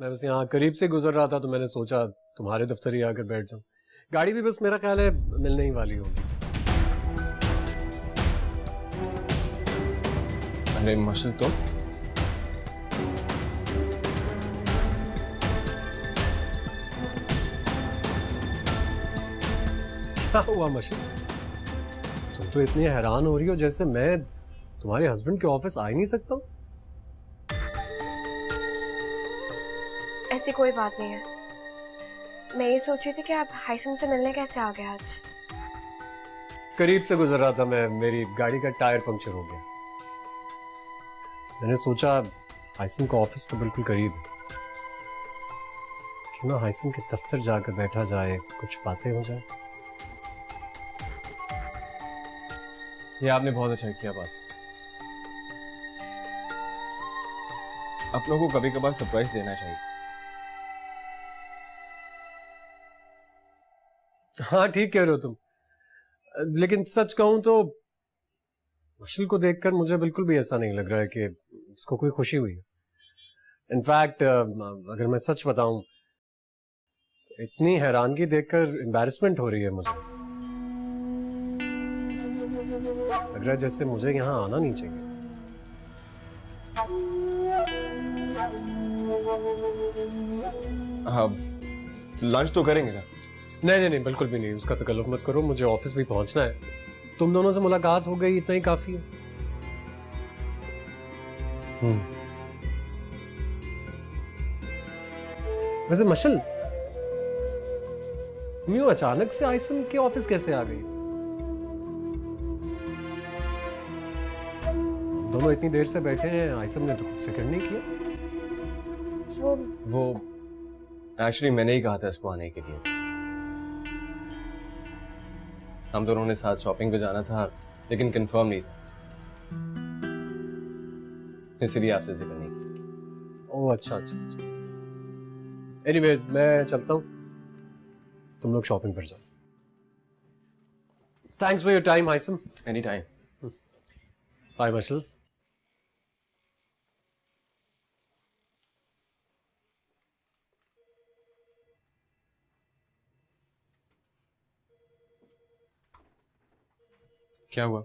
मैं बस यहाँ करीब से गुजर रहा था तो मैंने सोचा तुम्हारे दफ्तर ही आकर बैठ जाऊं। गाड़ी भी बस मेरा ख्याल है मिलने ही वाली होगी। अरे मशल तो क्या हुआ मशीन? तुम तो इतनी हैरान हो रही हो जैसे मैं तुम्हारे हस्बैंड के ऑफिस आ ही नहीं सकता हूँ। ऐसी कोई बात नहीं है। मैं ये सोच रही थी कि आप हाइसम से मिलने कैसे आ गए आज। करीब से गुजर रहा था मैं, मेरी गाड़ी का टायर पंक्चर हो गया। मैंने सोचा हाइसम का ऑफिस तो बिल्कुल करीब है, क्यों ना हाइसम के दफ्तर जाकर बैठा जाए, कुछ बातें हो जाए। ये आपने बहुत अच्छा किया बस। आप लोगों को कभी कभार सरप्राइज देना चाहिए। हाँ ठीक कह रहे हो तुम, लेकिन सच कहूं तो मशील को देखकर मुझे बिल्कुल भी ऐसा नहीं लग रहा है कि उसको कोई खुशी हुई है। इनफैक्ट अगर मैं सच बताऊं, इतनी हैरानगी देखकर एम्बैरेसमेंट हो रही है मुझे। लग रहा है जैसे मुझे यहाँ आना नहीं चाहिए था। हाँ, लंच तो करेंगे ना? नहीं नहीं बिल्कुल भी नहीं, उसका तकल्लुफ मत करो, मुझे ऑफिस भी पहुंचना है। तुम दोनों से मुलाकात हो गई, इतना ही काफी है। वैसे मशल, तुम यूं अचानक से आइसम के ऑफिस कैसे आ गई? दोनों इतनी देर से बैठे हैं, आइसम ने तो कुछ जिक्र नहीं किया। वो एक्चुअली मैंने ही कहा था इसको आने के लिए। हम दोनों ने साथ शॉपिंग पे जाना था, लेकिन कंफर्म नहीं था, इसलिए आपसे जिक्र नहीं किया। ओह अच्छा अच्छा अच्छा। एनीवेज मैं चलता हूँ, तुम लोग शॉपिंग पर जाओ। थैंक्स फॉर योर टाइम हाइसम। Any time. बाय मशल। क्या हुआ?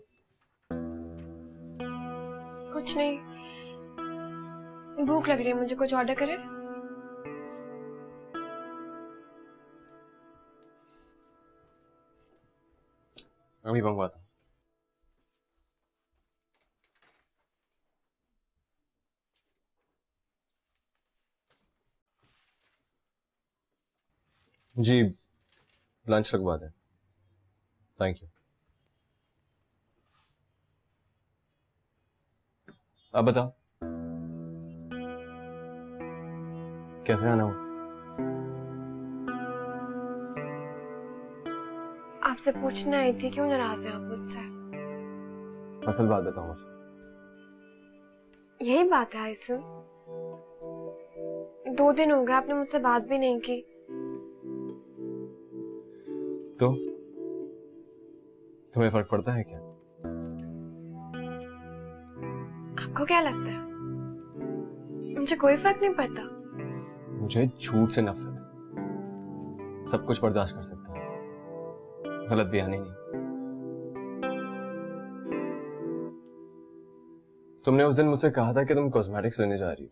कुछ नहीं, भूख लग रही है मुझे, कुछ ऑर्डर करें? अभी मंगवाता हूँ। जी लंच लगवा दें। Thank you. अब बताओ कैसे आना हो? आपसे पूछने आई थी, क्यों नाराज हैं आप मुझसे? असल बात बताओ मुझे। यही बात है आइसम, 2 दिन हो गए आपने मुझसे बात भी नहीं की। तो तुम्हें फर्क पड़ता है क्या? आपको क्या लगता है मुझे कोई फर्क नहीं पड़ता? मुझे झूठ से नफरत है। सब कुछ बर्दाश्त कर सकता हूँ, गलत बयानी नहीं। तुमने उस दिन मुझसे कहा था कि तुम कॉस्मेटिक्स लेने जा रही हो,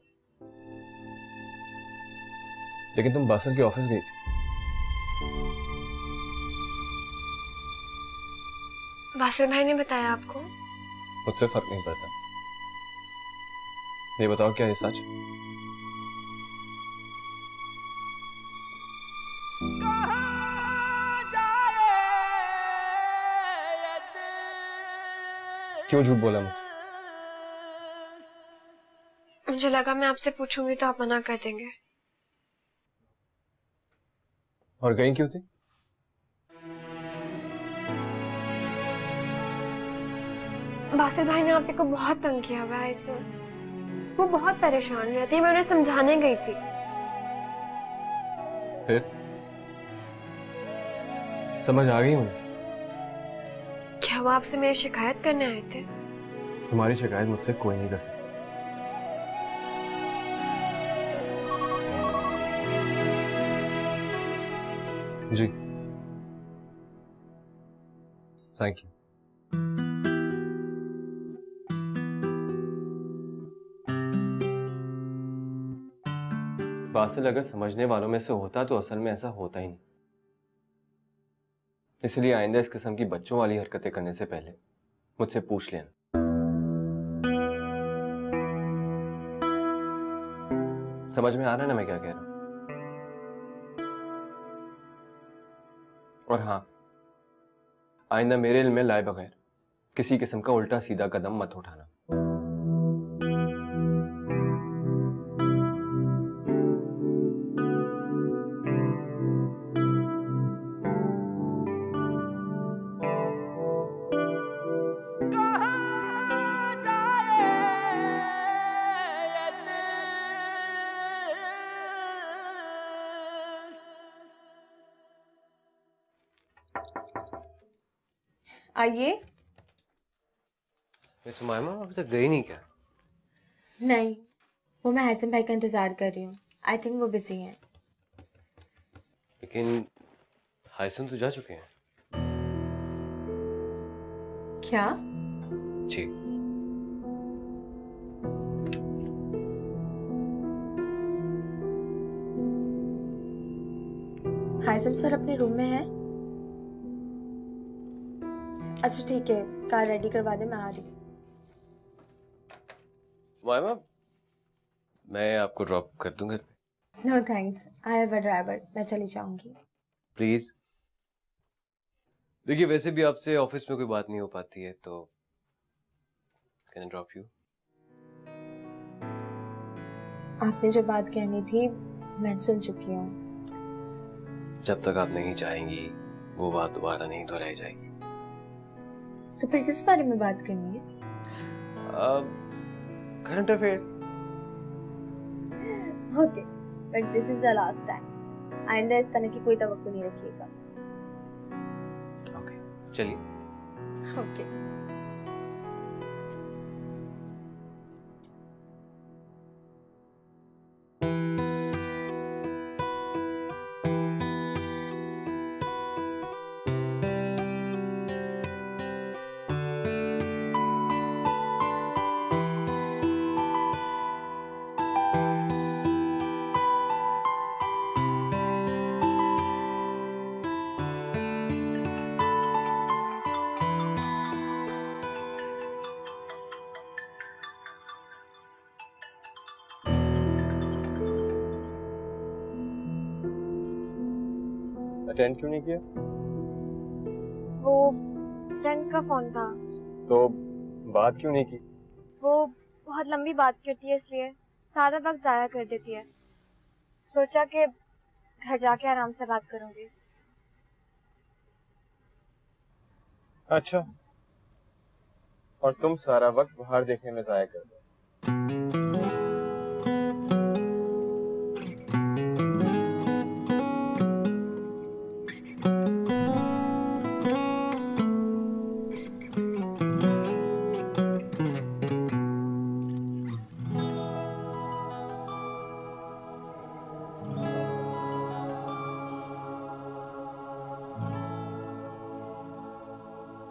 लेकिन तुम बासल के ऑफिस गई थी। बासिल भाई ने बताया आपको? मुझसे फर्क नहीं पड़ता। ये बताओ क्या ये सच? क्यों झूठ बोला मुझसे? मुझे लगा मैं आपसे पूछूंगी तो आप मना कर देंगे। और गई क्यों थी? बासिल भाई ने आप को बहुत तंग किया हुआ है आइसम, वो बहुत परेशान रहती है, मैं उन्हें समझाने गई थी। फिर समझ आ गई उन्हें? क्या वो आपसे मेरी शिकायत करने आए थे? तुम्हारी शिकायत मुझसे कोई नहीं कर सकता। जी, थैंक यू। बासिल अगर समझने वालों में से होता तो असल में ऐसा होता ही नहीं। इसलिए आइंदा इस किस्म की बच्चों वाली हरकतें करने से पहले मुझसे पूछ लेना। समझ में आ रहा है ना मैं क्या कह रहा हूं? और हाँ, आइंदा मेरे इल्म में लाए बगैर किसी किस्म का उल्टा सीधा कदम मत उठाना। आइए। सुमाइमा अभी तक गई नहीं क्या? नहीं, वो मैं हसन भाई का इंतजार कर रही हूँ। आई थिंक वो बिजी हैं। लेकिन हाइसन तो जा चुके हैं। क्या? जी। हाइसन सर अपने रूम में है। अच्छा ठीक है, कार रेडी करवा दे, मैं आ रही हूँ। मायमा, मैं आपको ड्रॉप कर दूं घर पे। No thanks, I have a driver, मैं चली जाऊंगी। प्लीज। देखिए वैसे भी आपसे ऑफिस में कोई बात नहीं हो पाती है, तो कैन आई ड्रॉप यू? आपने जो बात कहनी थी मैं सुन चुकी हूँ। जब तक आप नहीं चाहेंगी वो बात दोबारा नहीं दोहराई जाएगी। तो फिर किस बारे में बात करनी है? Current affair. Okay, but this is the last time. आइंदा इस तरह की कोई तवक्को नहीं रखिएगा। ओके, चलिए। ओके। अटेंड क्यों नहीं किया? वो फ्रेंड का फोन था। तो बात क्यों नहीं की? वो बहुत लंबी बात करती है, इसलिए सारा वक्त जाया कर देती है। सोचा कि घर जाके आराम से बात करूंगी। अच्छा, और तुम सारा वक्त बाहर देखने में जाया कर दो।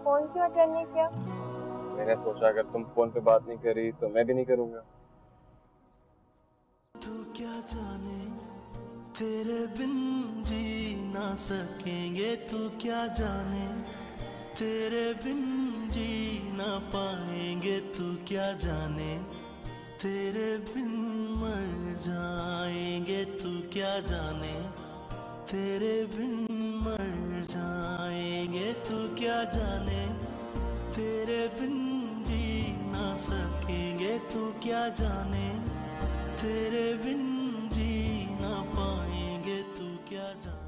फोन क्यों अटेंड नहीं किया? मैंने सोचा अगर तुम फोन पे बात नहीं करी तो मैं भी नहीं करूंगा। तू क्या जाने तेरे बिन जी ना सकेंगे, तू क्या जाने तेरे बिन जी ना पाएंगे, तू क्या जाने तेरे बिन मर जाएंगे, तू क्या जाने तेरे बिन मर जाएंगे, तू क्या जाने तेरे बिन जी ना सकेंगे, तू क्या जाने तेरे बिन जी ना पाएंगे, तू क्या जाने।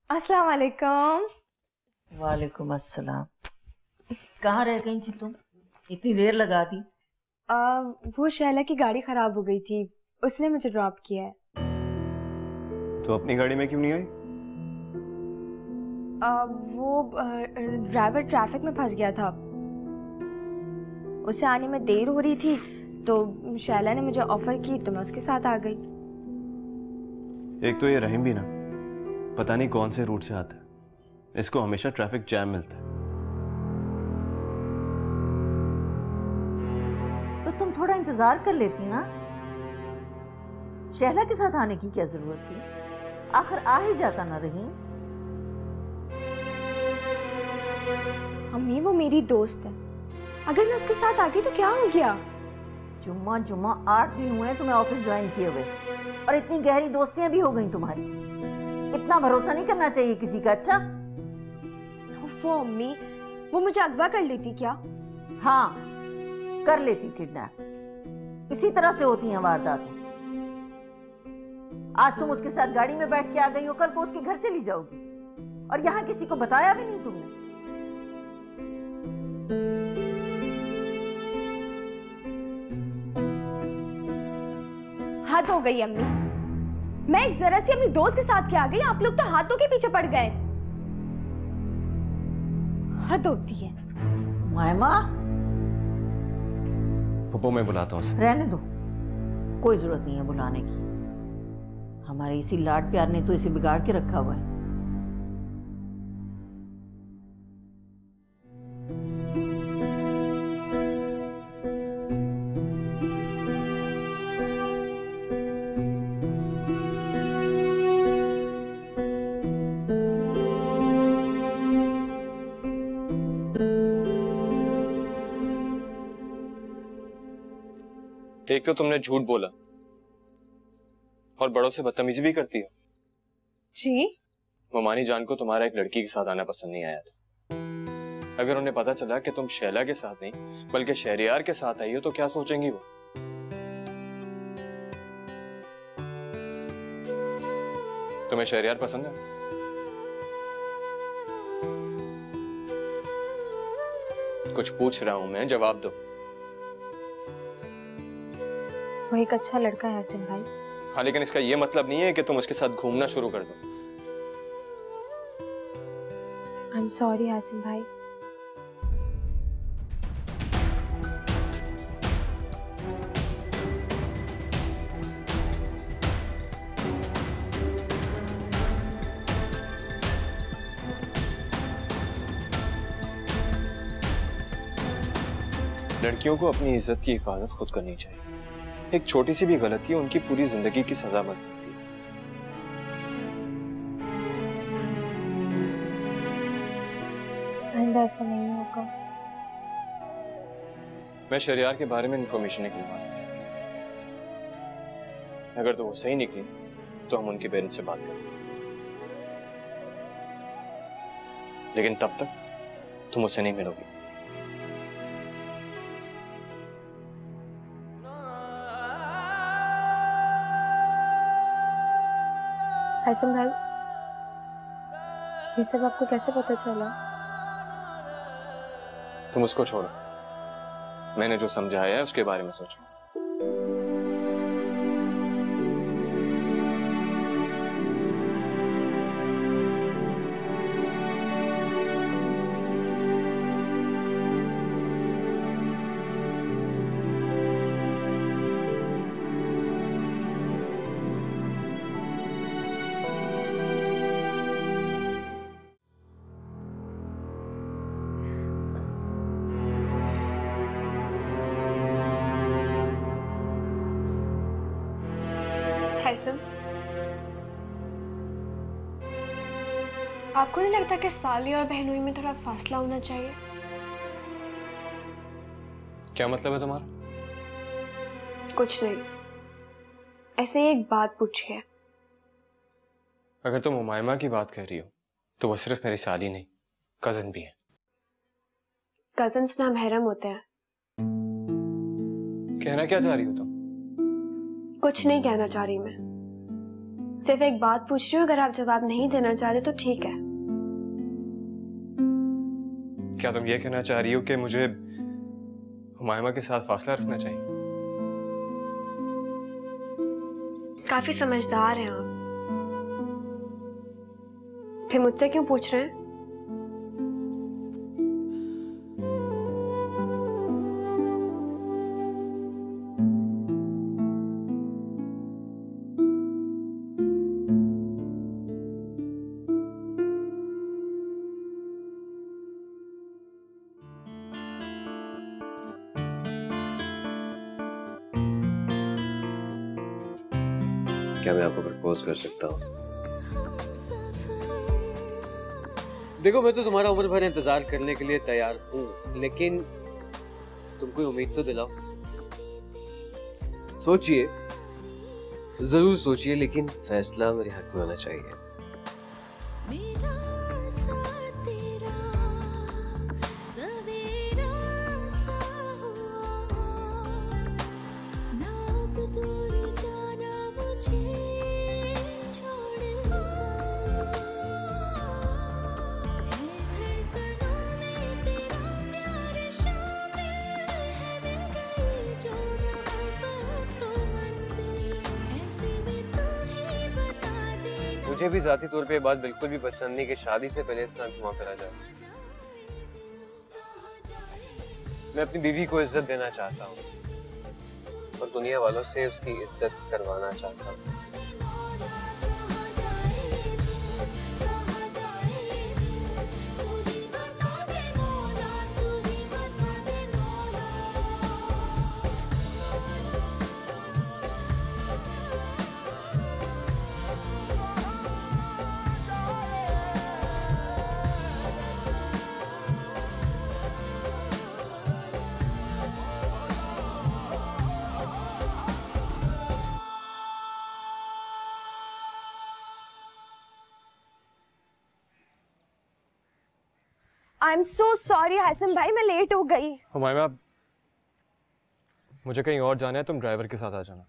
अस्सलाम वालेकुम। वालेकुम अस्सलाम। कहाँ रह गई थी तुम? इतनी देर लगा दी। वो शैला की गाड़ी खराब हो गई थी, उसने मुझे ड्रॉप किया है। तो अपनी गाड़ी में क्यों नहीं आई? वो ड्राइवर ट्रैफिक में फंस गया था, उसे आने में देर हो रही थी, तो शैला ने मुझे ऑफर की तो मैं उसके साथ आ गई। एक तो ये रहीम भी ना पता नहीं कौन से रूट से आता है, इसको हमेशा ट्रैफिक जैम मिलता है। तो तुम थोड़ा इंतजार कर लेती ना, शहला के साथ आने की क्या जरूरत थी? आखिर आ ही जाता ना रहीम। अम्मी वो मेरी दोस्त है, अगर मैं उसके साथ आ गई तो क्या हो गया? जुम्मा 8 दिन हुए तुम्हें ऑफिस ज्वाइन किए हुए, और इतनी गहरी दोस्तियां भी हो गई तुम्हारी। इतना भरोसा नहीं करना चाहिए किसी का। अच्छा वो अम्मी, वो मुझे अगवा कर लेती क्या? हाँ कर लेती किडनैप, इसी तरह से होती हैं वारदातें। आज तुम उसके साथ गाड़ी में बैठ के आ गई हो, कल को उसके घर चली जाओगी, और यहाँ किसी को बताया भी नहीं तुमने। हद हो गई अम्मी, मैं एक जरा सी अपनी दोस्त के साथ क्या आ गई, आप लोग तो हाथों के पीछे पड़ गए। हद होती है। मायमा पप्पू मैं बुलाता हूँ उसे। रहने दो, कोई जरूरत नहीं है बुलाने की। हमारे इसी लाड प्यार ने तो इसे बिगाड़ के रखा हुआ है। एक तो तुमने झूठ बोला और बड़ों से बदतमीजी भी करती हो। जी? ममानी जान को तुम्हारा एक लड़की के साथ आना पसंद नहीं आया था। अगर उन्हें पता चला कि तुम शैला के साथ नहीं बल्कि शहरियार के साथ आई हो तो क्या सोचेंगी वो? तुम्हें शहरियार पसंद है? कुछ पूछ रहा हूं मैं, जवाब दो। वो एक अच्छा लड़का है हसन भाई। हाँ लेकिन इसका ये मतलब नहीं है कि तुम उसके साथ घूमना शुरू कर दो। आई एम सॉरी हसन भाई। लड़कियों को अपनी इज्जत की हिफाजत खुद करनी चाहिए। एक छोटी सी भी गलती है उनकी पूरी जिंदगी की सजा बन सकती है। आइंदा ऐसा नहीं होगा। मैं शहरियार के बारे में इंफॉर्मेशन निकलवा रहा हूं। अगर तो वो सही निकली तो हम उनके पेरेंट्स से बात करेंगे, लेकिन तब तक तुम उससे नहीं मिलोगी। हसन भाई, ये सब आपको कैसे पता चला? तुम उसको छोड़ो, मैंने जो समझाया है उसके बारे में सोचो। आपको नहीं लगता कि साली और बहनोई में थोड़ा फासला होना चाहिए? क्या मतलब है तुम्हारा? कुछ नहीं, ऐसे ही एक बात पूछी है। अगर तुम उमायमा की बात कर रही हो तो वो सिर्फ मेरी साली नहीं, कजिन भी है। कजिन्स ना महरम होते हैं। कहना क्या चाह रही हो तुम? कुछ नहीं कहना चाह रही मैं, सिर्फ एक बात पूछ रही हूँ, अगर आप जवाब नहीं देना चाह रहे तो ठीक है। क्या तुम ये कहना चाह रही हो कि मुझे हुमायमा के साथ फासला रखना चाहिए? काफी समझदार हैं आप, फिर मुझसे क्यों पूछ रहे हैं? क्या मैं आपको प्रपोज कर सकता हूँ? देखो, मैं तो तुम्हारा उम्र भर इंतजार करने के लिए तैयार हूँ, लेकिन तुम कोई उम्मीद तो दिलाओ। सोचिए, जरूर सोचिए, लेकिन फैसला मेरे हक में होना चाहिए। मुझे भी जाती तौर पे ये बात बिल्कुल भी पसंद नहीं कि शादी से पहले इतना घुमा फिरा जाए। मैं अपनी बीवी को इज्जत देना चाहता हूँ और दुनिया वालों से उसकी इज्जत करवाना चाहता हूँ। I am so sorry Hashim भाई, मैं लेट हो गई। हुमायमा, मुझे कहीं और जाना है, तुम ड्राइवर के साथ आ जाना।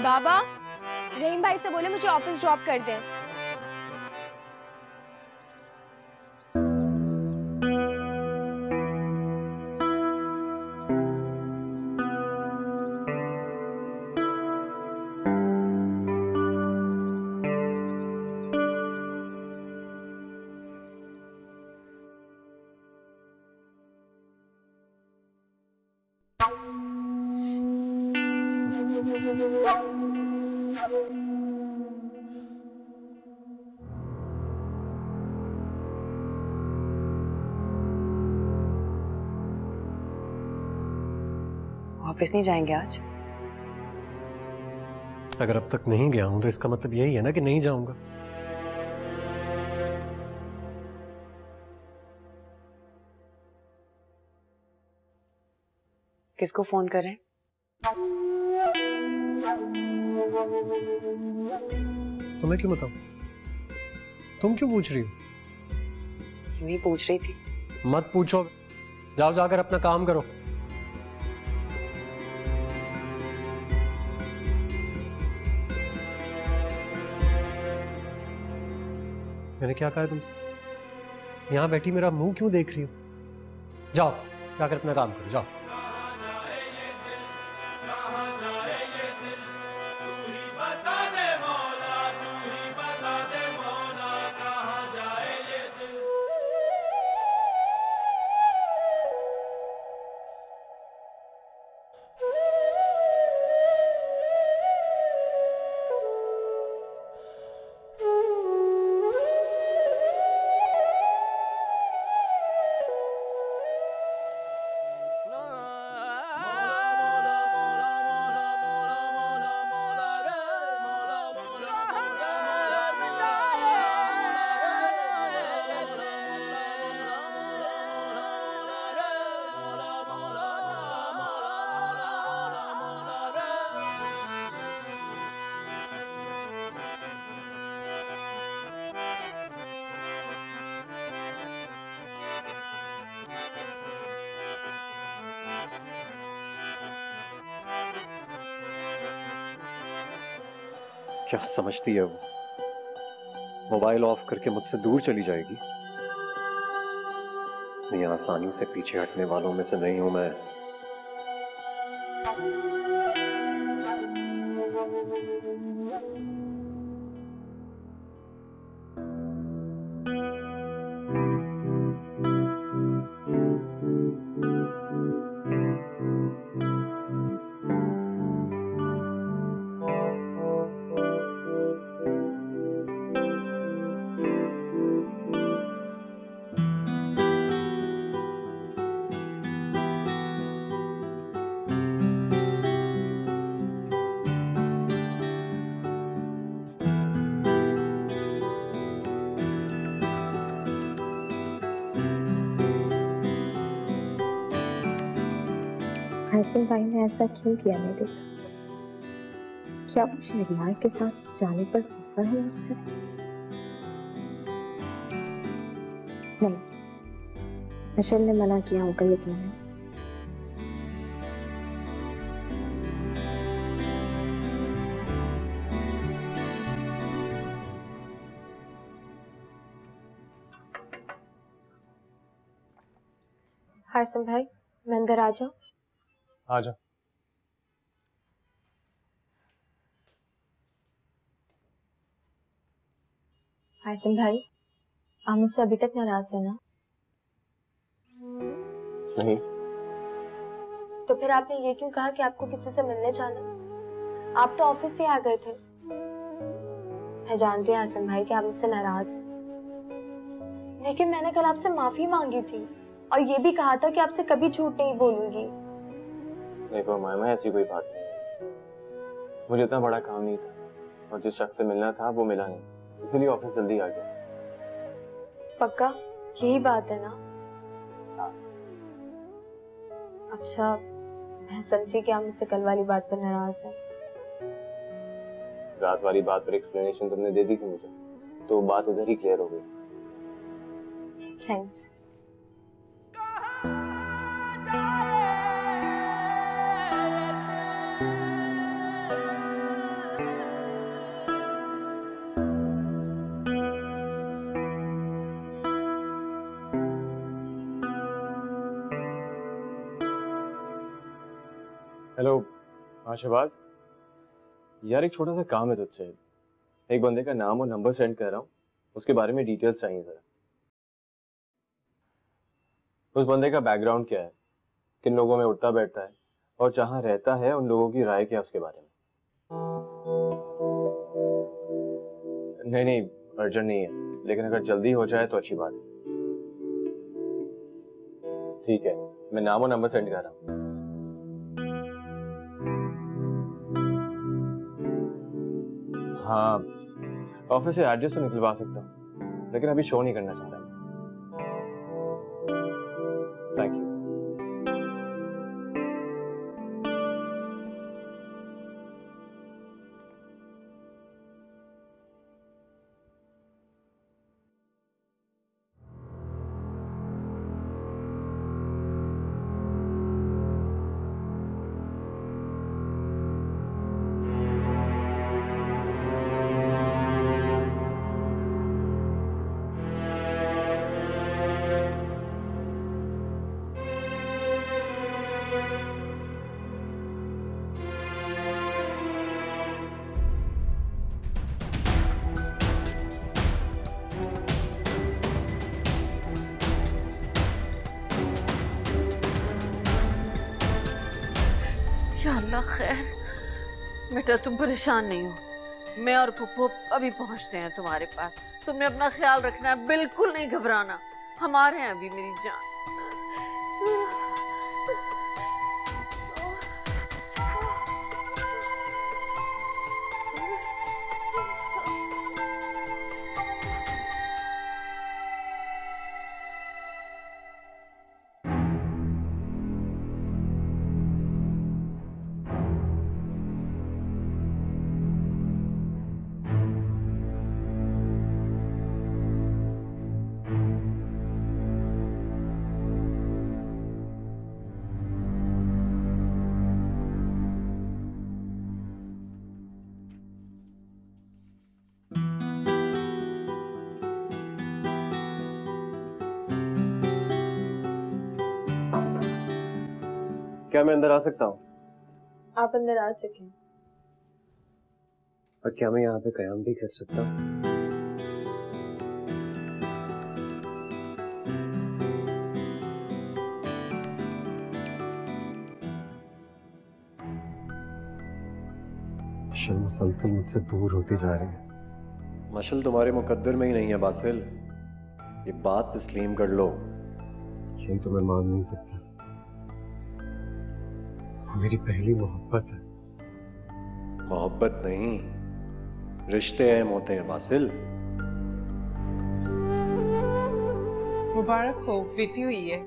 बाबा, रहीम भाई से बोले मुझे ऑफिस ड्रॉप कर दें। ऑफिस नहीं जाएंगे आज? अगर अब तक नहीं गया हूं तो इसका मतलब यही है ना कि नहीं जाऊंगा। किसको फोन करें? तुम्हें क्यों बताऊं? तुम क्यों पूछ रही हो? यूं ही पूछ रही थी। मत पूछो, जाओ जाकर अपना काम करो। मैंने क्या कहा है तुमसे? यहां बैठी मेरा मुंह क्यों देख रही हो? जाओ जाकर अपना काम करो, जाओ। क्या समझती है वो? मोबाइल ऑफ करके मुझसे दूर चली जाएगी? नहीं, आसानी से पीछे हटने वालों में से नहीं हूं मैं। हसन भाई ने ऐसा क्यों किया मेरे साथ? क्या वो शहरियार के साथ जाने पर खफा है मुझसे? नहीं, मिशेल ने मना किया होगा यकीन है। हसन भाई, मैं अंदर आ जाऊं? आ जाओ। हसन भाई, आप मुझसे अभी तक नाराज है ना? नहीं। तो फिर आपने ये क्यों कहा कि आपको किसी से मिलने जाना? आप तो ऑफिस से आ गए थे। मैं जानती हूँ हसन भाई कि आप मुझसे नाराज हैं, लेकिन मैंने कल आपसे माफी मांगी थी और ये भी कहा था कि आपसे कभी झूठ नहीं बोलूंगी। देखो मामा, ऐसी कोई बात नहीं है। मुझे इतना बड़ा काम नहीं था और जिस शख्स से मिलना था वो मिला नहीं, इसीलिए ऑफिस जल्दी आ गया। पक्का यही बात है ना? अच्छा, मैं समझी कि आप मुझसे कल वाली बात पर नाराज हैं। रात वाली बात पर एक्सप्लेनेशन तुमने दे दी थी मुझे, तो बात उधर ही क्लियर हो गई। थैंक्स। हेलो। हाँ शहबाज यार, एक छोटा सा काम है तुझसे। एक बंदे का नाम और नंबर सेंड कर रहा हूँ, उसके बारे में डिटेल्स चाहिए जरा। उस बंदे का बैकग्राउंड क्या है, किन लोगों में उठता बैठता है और जहाँ रहता है उन लोगों की राय क्या है उसके बारे में। नहीं नहीं, अर्जेंट नहीं है, लेकिन अगर जल्दी हो जाए तो अच्छी बात है। ठीक है, मैं नाम और नंबर सेंड कर रहा हूँ। हाँ, ऑफिस से एड्रेस तो निकलवा सकता हूँ, लेकिन अभी शो नहीं करना चाह रहा। Thank you. या अल्लाह खैर। बेटा तुम परेशान नहीं हो, मैं और पुप्पो अभी पहुंचते हैं तुम्हारे पास। तुमने अपना ख्याल रखना है, बिल्कुल नहीं घबराना। हमारे हैं अभी मेरी जान। क्या मैं अंदर आ सकता हूँ? आप अंदर आ चुके हैं। और क्या मैं यहाँ पे कयाम भी कर सकता हूँ? मशल मुसलसल मुझसे दूर होती जा रही है। मशल तुम्हारे मुकद्दर में ही नहीं है बासिल, ये बात तस्लीम कर लो। यही तो मैं मान नहीं सकता। वो मेरी पहली मोहब्बत है। मोहब्बत नहीं, रिश्ते अहम होते हैं बासिल। मुबारक हो, बेटी हुई है।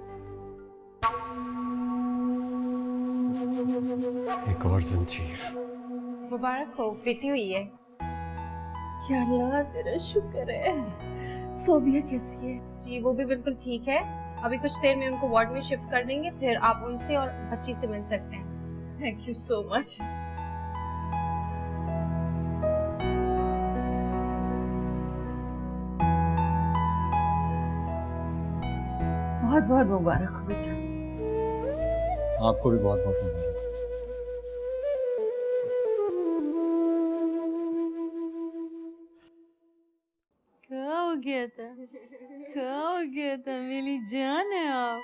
एक और जंजीर। मुबारक हो, बेटी हुई है। या अल्लाह तेरा शुक्र है। सोबिया कैसी है? जी वो भी बिल्कुल ठीक है। अभी कुछ देर में उनको वार्ड में शिफ्ट कर देंगे, फिर आप उनसे और बच्ची से मिल सकते हैं। Thank you so much. बहुत बहुत मुबारक हो बेटा। आपको भी बहुत बहुत मुबारक। क्या हो गया था? क्या हो गया था? मेरी जान है आप।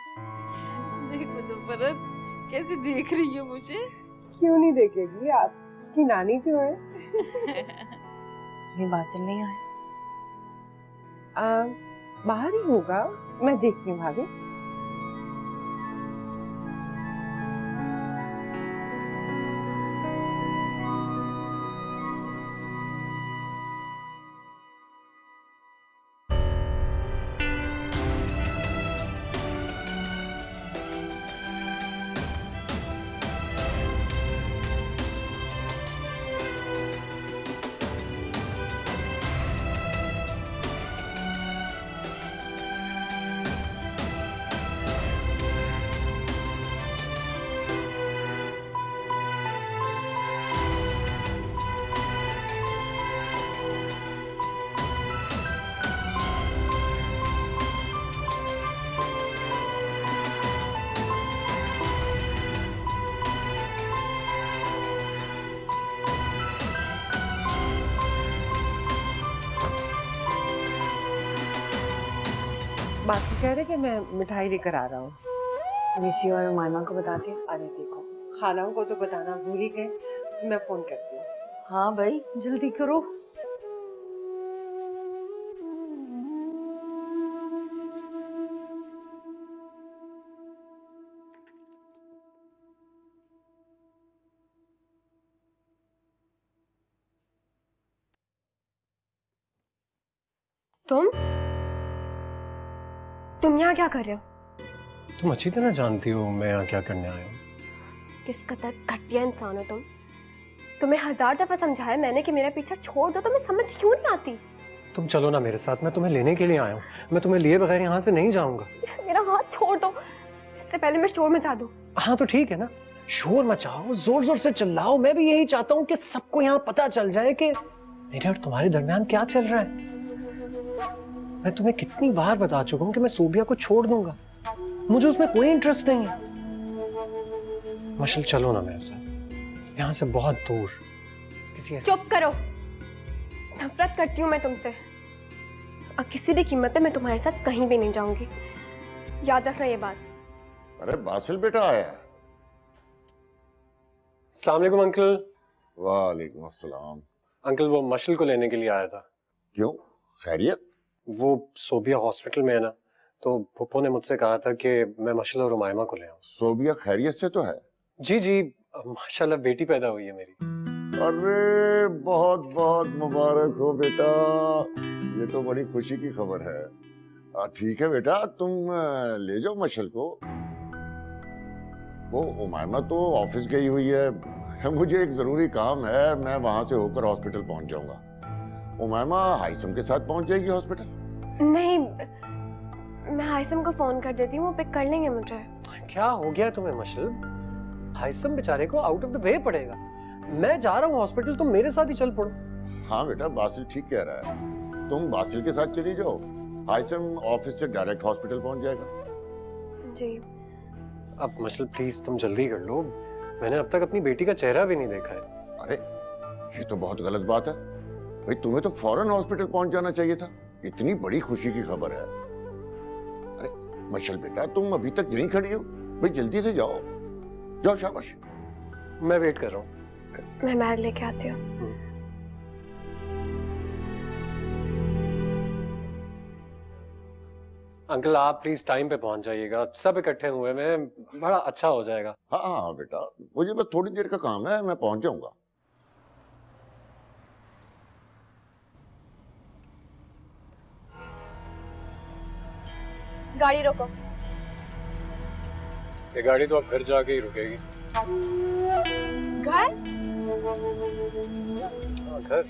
देखो तो परत कैसे देख रही है मुझे। क्यों नहीं देखेगी, आप इसकी नानी जो है। ये बासिल नहीं आए? बाहर ही होगा, मैं देखती हूँ भाभी। बासी कह रहे कि मैं मिठाई लेकर आ रहा हूँ। निशी और मायमा को बता के अरे देखो, खालाओं को तो बताना भूल ही गए, मैं फोन करती हूँ। हाँ भाई जल्दी करो। तुम यहाँ क्या कर रहे हो? तुम अच्छी तरह जानती हो मैं यहाँ क्या करने आया हूँ। किस कदर घटिया इंसान हो तुम। तुम्हें 1000 दफा समझाया मैंने कि मेरा पीछा छोड़ दो, तुम्हें समझ क्यों नहीं आती? तुम चलो ना मेरे साथ, मैं तुम्हें लेने के लिए आया हूँ। मैं तुम्हें लिए बगैर यहाँ से नहीं जाऊंगा। मेरा हाथ छोड़ दो, इससे पहले मैं शोर मचा दूं। हाँ तो ठीक है ना, शोर मचाओ, जोर जोर से चिल्लाओ। मैं भी यही चाहता हूँ कि सबको यहाँ पता चल जाए कि मेरे और तुम्हारे दरमियान क्या चल रहा है। मैं तुम्हें कितनी बार बता चुका हूँ कि मैं सोबिया को छोड़ दूंगा, मुझे उसमें कोई इंटरेस्ट नहीं है। मशल चलो ना मेरे साथ, यहाँ से बहुत दूर किसी। चुप करो, नफरत करती हूँ मैं तुमसे और किसी भी कीमत पे मैं तुम्हारे साथ कहीं भी नहीं जाऊंगी, याद रखना ये बात। अरे बासिल बेटा आया है। अस्सलाम वालेकुम अंकल। वालेकुम अस्सलाम। अंकल वो मशल को लेने के लिए आया था। क्यों, खैरियत? वो सोबिया हॉस्पिटल में है ना, तो पुप्पो ने मुझसे कहा था कि मैं मशल और उमायमा को ले आऊं। सोबिया खैरियत से तो है? जी जी, माशाल्लाह बेटी पैदा हुई है मेरी। अरे बहुत बहुत मुबारक हो बेटा, ये तो बड़ी खुशी की खबर है। ठीक है बेटा, तुम ले जाओ मशल को। वो उमायमा तो ऑफिस गई हुई है, मुझे एक जरूरी काम है, मैं वहां से होकर हॉस्पिटल पहुंच जाऊंगा। उमायमा हाइसम के साथ पहुंच जाएगी हॉस्पिटल? नहीं, मैं हाइसम को फोन कर देती हूँ, वो पिक कर लेंगे मुझे। क्या हो गया तुम्हें मशल? हाइसम बेचारे को आउट ऑफ द वे पड़ेगा। मैं जा रहा हूँ हॉस्पिटल, तुम मेरे साथ ही चल पड़ो। हाँ बेटा, बासिल ठीक कह रहा है, तुम बासिल के साथ चली जाओ, हाइसम ऑफिस से डायरेक्ट हॉस्पिटल पहुंच जाएगा। जी अब मशल प्लीज तुम जल्दी कर लो, मैंने अब तक अपनी बेटी का चेहरा भी नहीं देखा है। अरे ये तो बहुत गलत बात है भाई, तुम्हें तो फौरन हॉस्पिटल पहुंच जाना चाहिए था, इतनी बड़ी खुशी की खबर है। अरे मशल बेटा तुम अभी तक यहीं खड़ी हो, भाई जल्दी से जाओ, जाओ शाबाश। मैं वेट कर रहा हूँ। मैं बैग लेके आती हूँ। अंकल आप प्लीज टाइम पे पहुंच जाइएगा, सब इकट्ठे हुए में बड़ा अच्छा हो जाएगा। हाँ हाँ बेटा, मुझे बस थोड़ी देर का काम है, मैं पहुंच जाऊंगा। गाड़ी रोको। ये गाड़ी तो अब घर जाके ही रुकेगी। घर? घर।